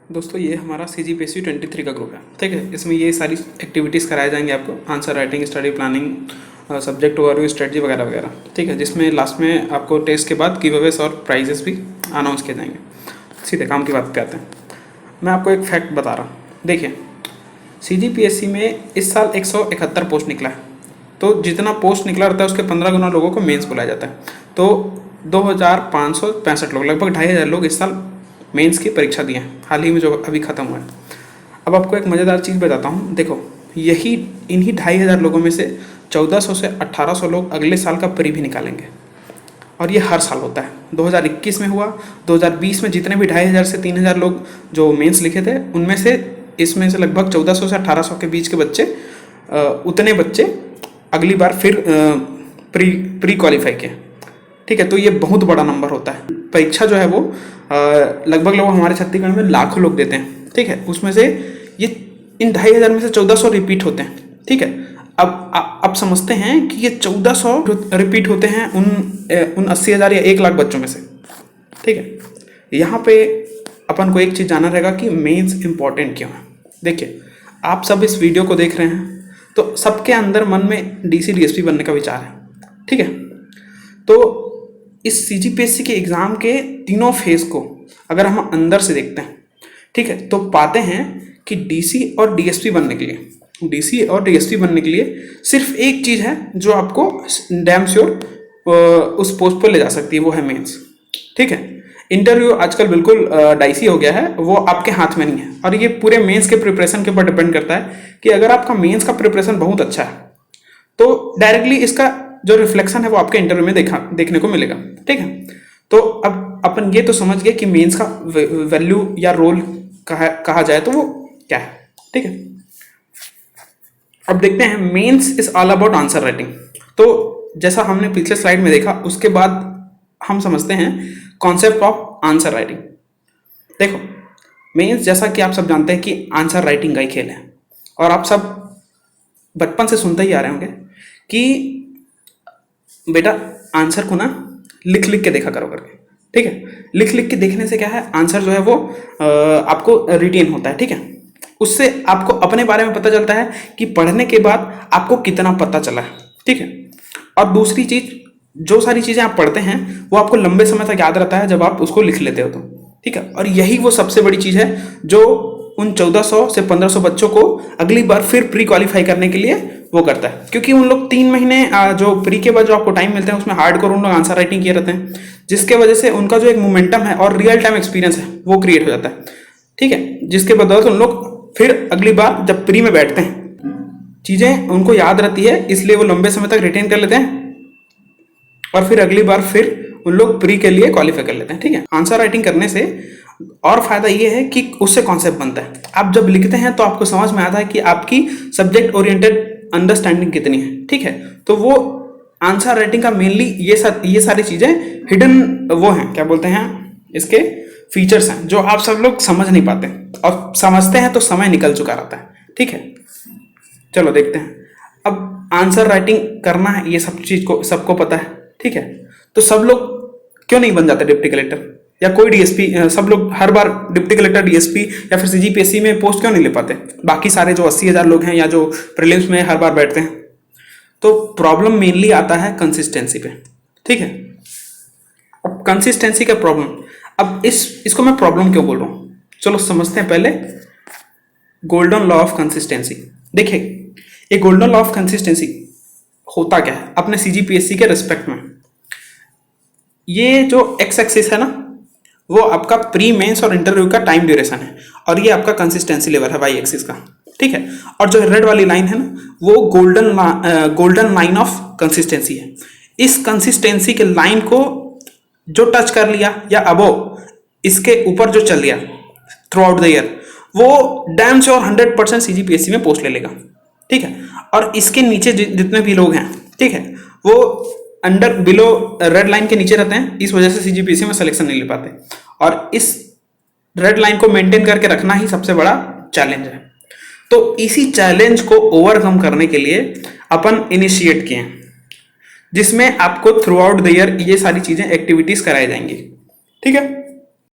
दोस्तों ये हमारा CGPSC 23 का ग्रुप है, ठीक है। इसमें ये सारी एक्टिविटीज़ कराए जाएंगे आपको, answer writing, study planning, subject overview, strategy वगैरह वगैरह, ठीक है। जिसमें लास्ट में आपको टेस्ट के बाद गिव अवेज और प्राइजेस भी अनाउंस किए जाएंगे। सीधे काम की बात पे आते हैं। मैं आपको एक फैक्ट बता रहा हूँ, देखिए CGPSC में इस साल 171 पोस्ट निकला है। तो जितना पोस्ट निकला रहता है उसके 15 गुना लोगों को मेंस बुलाया जाता है। तो 2565 लोग, लगभग 2500 लोग इस साल मेंस की परीक्षा दिए हैं, हाल ही में जो अभी ख़त्म हुआ है। अब आपको एक मज़ेदार चीज़ बताता हूँ, देखो इन्हीं 2500 लोगों में से 1400 से 1800 लोग अगले साल का प्री भी निकालेंगे, और ये हर साल होता है। 2021 में हुआ, 2020 में जितने भी 2500 से 3000 लोग जो मेंस लिखे थे, उनमें से इसमें से लगभग 1400 से 1800 के बीच के बच्चे, उतने बच्चे अगली बार फिर प्री क्वालिफाई किए, ठीक है। तो ये बहुत बड़ा नंबर होता है। परीक्षा जो है वो लगभग हमारे छत्तीसगढ़ में लाखों लोग देते हैं, ठीक है। उसमें से ये इन 2500 में से 1400 रिपीट होते हैं, ठीक है। अब समझते हैं कि ये 1400 रिपीट होते हैं उन 80,000 या 1 लाख बच्चों में से, ठीक है। यहाँ पे अपन को एक चीज़ जानना रहेगा कि मेंस इम्पॉर्टेंट क्यों है। देखिए आप सब इस वीडियो को देख रहे हैं तो सबके अंदर मन में DC DSP बनने का विचार है, ठीक है। तो इस CGPSC के एग्ज़ाम के तीनों फेज़ को अगर हम अंदर से देखते हैं, ठीक है, तो पाते हैं कि DC और DSP बनने के लिए सिर्फ एक चीज़ है जो आपको डैम श्योर उस पोस्ट पर ले जा सकती है, वो है मेंस, ठीक है। इंटरव्यू आजकल बिल्कुल डाइसी हो गया है, वो आपके हाथ में नहीं है। और ये पूरे मेंस के प्रिपरेशन के ऊपर डिपेंड करता है कि अगर आपका मेंस का प्रिपरेशन बहुत अच्छा है तो डायरेक्टली इसका जो रिफ्लेक्शन है वो आपके इंटरव्यू में देखने को मिलेगा, ठीक है। तो अब अपन ये तो समझ गए कि मेंस का वैल्यू या रोल कहा जाए तो वो क्या है, ठीक है। अब देखते हैं mains is all about answer writing. तो जैसा हमने पिछले स्लाइड में देखा, उसके बाद हम समझते हैं कॉन्सेप्ट ऑफ आंसर राइटिंग। देखो मेंस, जैसा कि आप सब जानते हैं कि आंसर राइटिंग का ही खेल है, और आप सब बचपन से सुनते ही आ रहे होंगे कि बेटा आंसर को ना लिख लिख के देखा करो करके, ठीक है। लिख लिख के देखने से क्या है, आंसर जो है वो आपको रिटेन होता है, ठीक है। उससे आपको अपने बारे में पता चलता है कि पढ़ने के बाद आपको कितना पता चला है, ठीक है। और दूसरी चीज, जो सारी चीजें आप पढ़ते हैं वो आपको लंबे समय तक याद रहता है जब आप उसको लिख लेते हो तो, ठीक है। और यही वो सबसे बड़ी चीज है जो उन 1400 से 1500 बच्चों को अगली बार फिर प्री क्वालिफाई करने के लिए वो करता है। क्योंकि उन लोग 3 महीने जो प्री के बाद जो आपको टाइम मिलते हैं उसमें हार्डकोर उन लोग आंसर राइटिंग किए रहते हैं, जिसके वजह से उनका जो एक मोमेंटम है और रियल टाइम एक्सपीरियंस है वो क्रिएट हो जाता है, ठीक है। जिसके बदौलत उन लोग फिर अगली बार जब प्री में बैठते हैं चीजें उनको याद रहती है, इसलिए वो लंबे समय तक रिटेन कर लेते हैं और फिर अगली बार फिर उन लोग प्री के लिए क्वालिफाई कर लेते हैं, ठीक है। आंसर राइटिंग करने से और फायदा ये है कि उससे कॉन्सेप्ट बनता है। आप जब लिखते हैं तो आपको समझ में आता है कि आपकी सब्जेक्ट ओरिएंटेड अंडरस्टैंडिंग कितनी है, ठीक है। तो वो आंसर राइटिंग का मेनली ये सारी चीजें हिडन वो हैं, क्या बोलते हैं इसके फीचर्स हैं, जो आप सब लोग समझ नहीं पाते, और समझते हैं तो समय निकल चुका रहता है, ठीक है। चलो देखते हैं। अब आंसर राइटिंग करना है, ये सब चीज को सबको पता है, ठीक है। तो सब लोग क्यों नहीं बन जाते डिप्टी कलेक्टर या कोई DSP? सब लोग हर बार डिप्टी कलेक्टर, DSP या फिर CGPSC में पोस्ट क्यों नहीं ले पाते? बाकी सारे जो 80,000 लोग हैं या जो प्रीलिम्स में हर बार बैठते हैं। तो प्रॉब्लम मेनली आता है कंसिस्टेंसी पे, ठीक है। अब कंसिस्टेंसी का प्रॉब्लम, अब इसको मैं प्रॉब्लम क्यों बोल रहा हूँ, चलो समझते हैं पहले गोल्डन लॉ ऑफ कंसिस्टेंसी। देखिए ये गोल्डन लॉ ऑफ कंसिस्टेंसी होता क्या है अपने CGPSC के रिस्पेक्ट में। ये जो एक्स एक्सिस है ना, वो आपका प्री मेंस और इंटरव्यू का टाइम ड्यूरेशन है, और ये आपका कंसिस्टेंसी लेवल है वाई एक्सिस का, ठीक है। और जो रेड वाली लाइन है ना, वो गोल्डन लाइन ऑफ कंसिस्टेंसी है। इस कंसिस्टेंसी के लाइन को जो टच कर लिया या अबोव इसके ऊपर जो चल लिया थ्रू आउट द ईयर, वो डैम श्योर 100% CGPSC में पोस्ट ले लेगा, ठीक है। और इसके नीचे जितने भी लोग हैं, ठीक है, वो अंडर बिलो रेड लाइन के नीचे रहते हैं, इस वजह से CGPSC में सिलेक्शन नहीं ले पाते। और इस रेड लाइन को मेंटेन करके रखना ही सबसे बड़ा चैलेंज है। तो इसी चैलेंज को ओवरकम करने के लिए अपन इनिशिएट किए, जिसमें आपको थ्रू आउट द ईयर ये सारी चीजें एक्टिविटीज कराई जाएंगी, ठीक है।